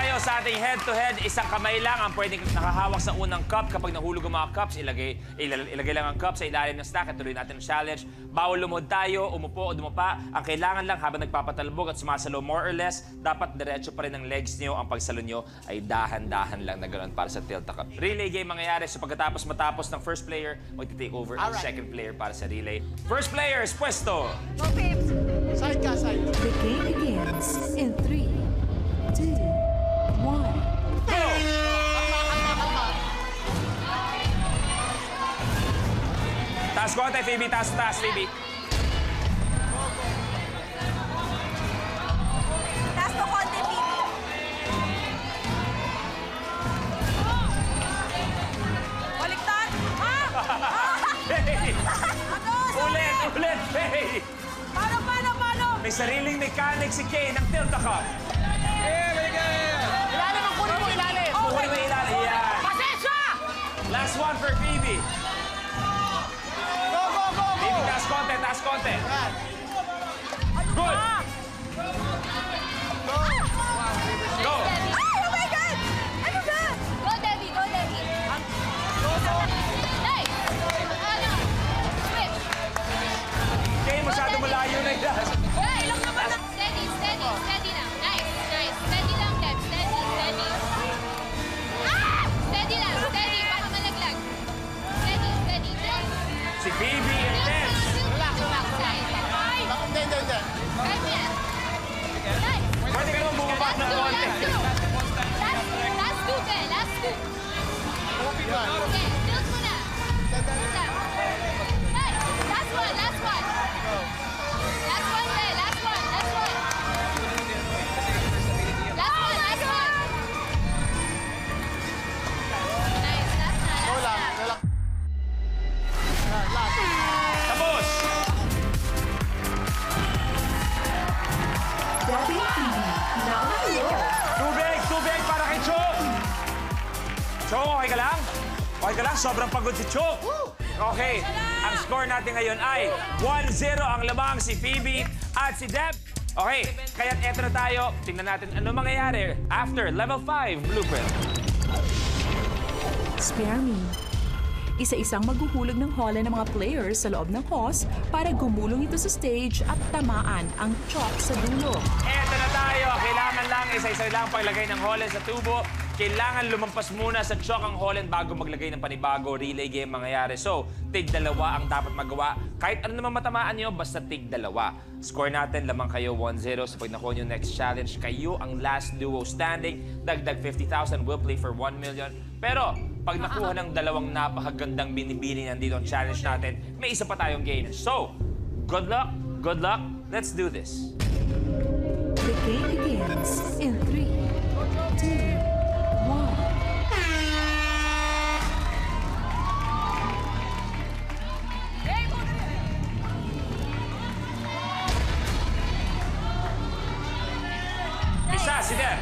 tayo sa ating head-to-head. Isang kamay lang ang pwedeng nakahawak sa unang cup. Kapag nahulog ang mga cups, ilagay lang ang cup sa ilalim ng stack at tuloy natin ang challenge. Bawal lumod tayo, umupo o dumapa. Ang kailangan lang habang nagpapatalbog at sumasalo more or less, dapat diretso pa rin ang legs niyo. Ang pagsalo niyo ay dahan-dahan lang na ganoon para sa tilt cup. Relay game mangyayari. So pagkatapos matapos ng first player, mag-take over ang second player para sa relay. First player is pwesto. Go, Pips! Side ka, side. The game begins in 3, 2, 1. Go! Taas konti, Phoebe. Taas, Phoebe. Taas mo konti, Pipi. Baliktad! Ah! Hey! Ano? Ulit, Faye! Paano? May sariling mechanic si Kay ng tilt cup. Ilalim ang kunin mo, ilalim. Kukunin mo yung ilalim. Yan. Pasensya! Last one for Phoebe. Go, go, go, go. Phoebe, taas konti. Yan. Good. Go. Ay, oh my God! Ano ba? Go, Debbie. Go, Debbie. Nice. Switch. Kay, masyado malayo na yan. Hey, lang naman. Steady. Steady lang. Nice. Steady lang, Deb. Steady. Ah! Steady lang. Steady. Baka malaglag. Steady. Si Phoebe and Tess. Relax. Nice. Hindi. Kaya mo yan. Nice. Pwede ka naman bumaba ng konti. Last two, Be. Last two. Yan. Okay, tilt mo na. Tilt lang. Nice. Last one, Be. Last one. Last one. Nice. Go lang, Last relax. Yan, last. Tapos. Debbie and Phoebe, now kayo. Tubig para kay Chok. Chok, okay ka lang? Sobrang pagod si Chok. Okay, ang score natin ngayon ay 1-0 ang lamang si Phoebe at si Deb. Okay, kaya't eto na tayo. Tingnan natin ano mangyayari after level 5 blueprint. Spare me. Isa-isang maghuhulog ng hola ng mga players sa loob ng host para gumulong ito sa stage at tamaan ang chalk sa dulo. Eto na tayo. Kailangan lang isa-isa lang paglagay ng holen sa tubo. Kailangan lumampas muna sa chalk ang holen bago maglagay ng panibago. Relay game mangyayari. So, tig-dalawa ang dapat magawa. Kahit ano naman matamaan nyo, basta tig-dalawa. Score natin, lamang kayo 1-0. So, pag nakuha nyo next challenge, kayo ang last duo standing. Dagdag 50,000, will play for 1 million. Pero, pag nakuha ng dalawang napakagandang binibini nandito ang challenge natin, may isa pa tayong game. So, good luck. Let's do this. The game begins in 3, 2, 1. Isa, si Deb.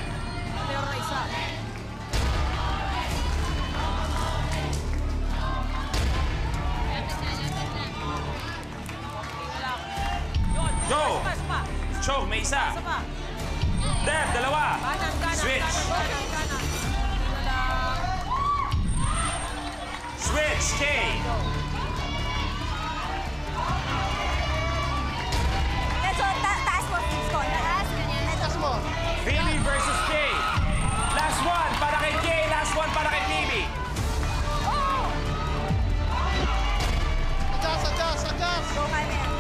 Meron na isa. Go! Pa. Choke, may isa. Isa pa. Deb, dalawa. Kanan. Switch. Kanan. Switch, Kay. Ito, taas mo, Pips ko. Taas. Taas mo. Phoebe versus Kay. Last one para kay Kay, last one para kay Phoebe. Adjust. Go, Kanan.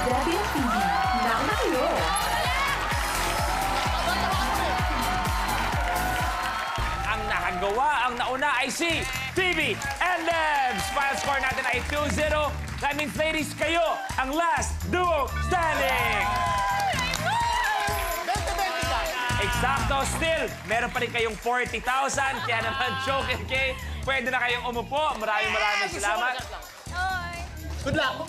Debbie and Phoebe, now kayo. Ang nakagawa, ang nauna ay si Phoebe and Debs. Final score natin ay 2-0. That means, ladies, kayo ang last duo standing. 20-20 ka. Eksakto, still, meron pa rin kayong 40,000. Kaya naman, Choke and Kay, pwede na kayong umupo. Maraming salamat. Good luck.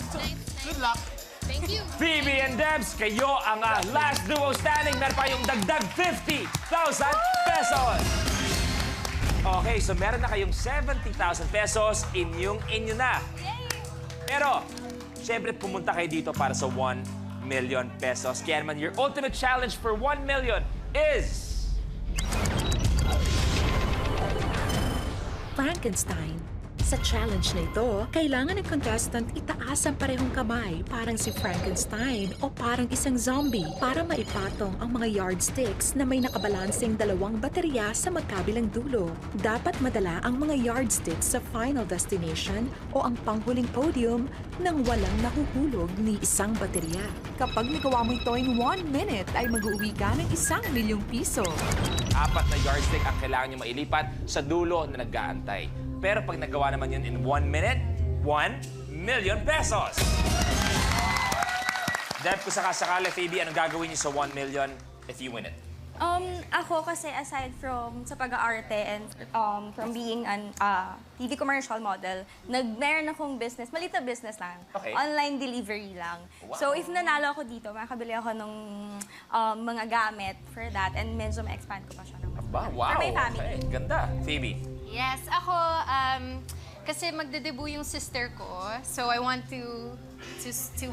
Thank you. Phoebe and Debs, kayo ang last duo standing. Meron pa yung dagdag 50,000 pesos. Okay, so meron na kayong 70,000 pesos. Inyo na. Pero, syempre pumunta kayo dito para sa 1 million pesos. Kaya naman, your ultimate challenge for 1 million is... Frankenstein. Sa challenge na ito, kailangan ng contestant itaas ang parehong kamay parang si Frankenstein o parang isang zombie para maipatong ang mga yardsticks na may nakabalansing 2 baterya sa magkabilang dulo. Dapat madala ang mga yardsticks sa final destination o ang panghuling podium nang walang nahuhulog ni isang baterya. Kapag nagawa mo ito in 1 minute, ay mag-uwi ka ng 1 milyong piso. 4 na yardstick ang kailangan nyo mailipat sa dulo na nag-aantay. Pero pag nagawa naman yun in 1 minute, 1 million pesos! Deb, kung sakasakali, Phoebe, anong gagawin niyo sa 1 million if you win it? Ako kasi aside from sa pag-aarte and from being an TV commercial model, meron akong business, maliit na business lang. Okay. Online delivery lang. Wow. So if nanalo ako dito, makakabili ako ng mga gamit for that and medyo ma-expand ko pa siya. Ba, wow! For my family. Okay. Ganda. Phoebe? Yes, ako, kasi magdedebut yung sister ko, so I want to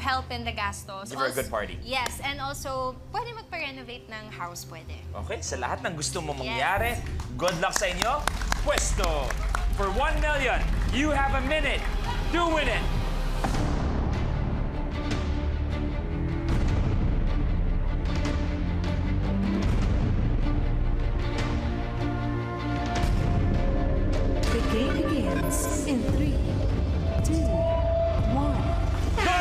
help in the gastos. Give her a good party. Yes, and also, pwede magpa-renovate ng house, pwede. Okay, sa lahat ng gusto mo mangyari, good luck sa inyo. Pwesto! For 1 million, you have a minute to win it. The game begins in 3, 2, 1. Go!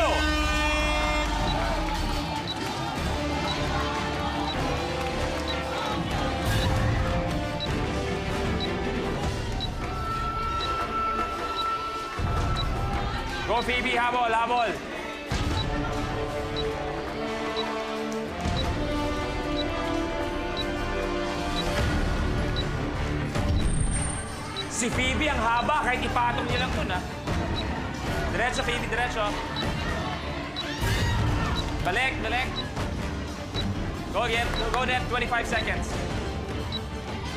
Go, Phoebe! Habol! Habol! Si Phoebe ang haba, kahit ipatong niya lang dun, ha? Diretso, Phoebe, diretso. Balik, balik. Go again. Go again. 25 seconds.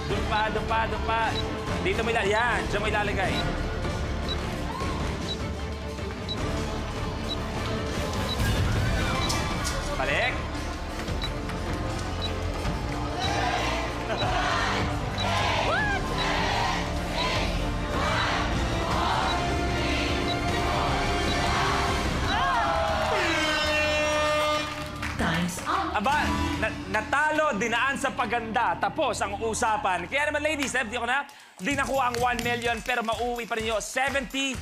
Dun pa, dun pa, dun pa. Dito mo ilalagay. Yan, dyan mo ilalagay. Balik. Time's up. Aba, natalo, dinaan sa paganda. Tapos ang usapan. Kaya naman, ladies, di ko na, di nakuha ang 1 million, pero mauwi pa rin nyo 70,000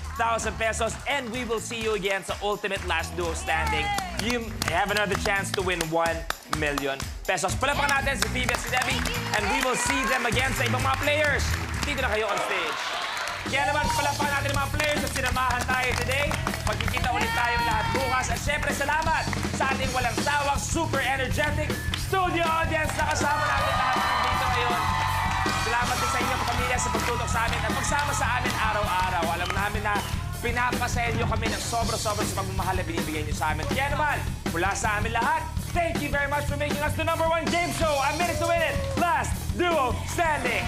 pesos. And we will see you again sa Ultimate Last Duo Standing. You have another chance to win 1 million pesos. Palapakan natin si Phoebe at si Debbie. And we will see them again sa ibang mga players. Dito na kayo on stage. Kaya naman, palapakan natin ang mga players na sinamahan tayo today. Magkikita ulit tayong lahat bukas. At syempre, salamat sa ating walang sawang, super energetic studio audience na kasama natin lahat dito ngayon. Salamat din sa inyo, pamilya, sa pagtutok sa amin at pagsama sa amin araw-araw. Alam namin na pinapasaya nyo kami ng sobra-sobra sa pagmamahal na binibigay nyo sa amin. Kaya naman, mula sa amin lahat, thank you very much for making us the #1 game show. A minute to win it. Last Duo Standing.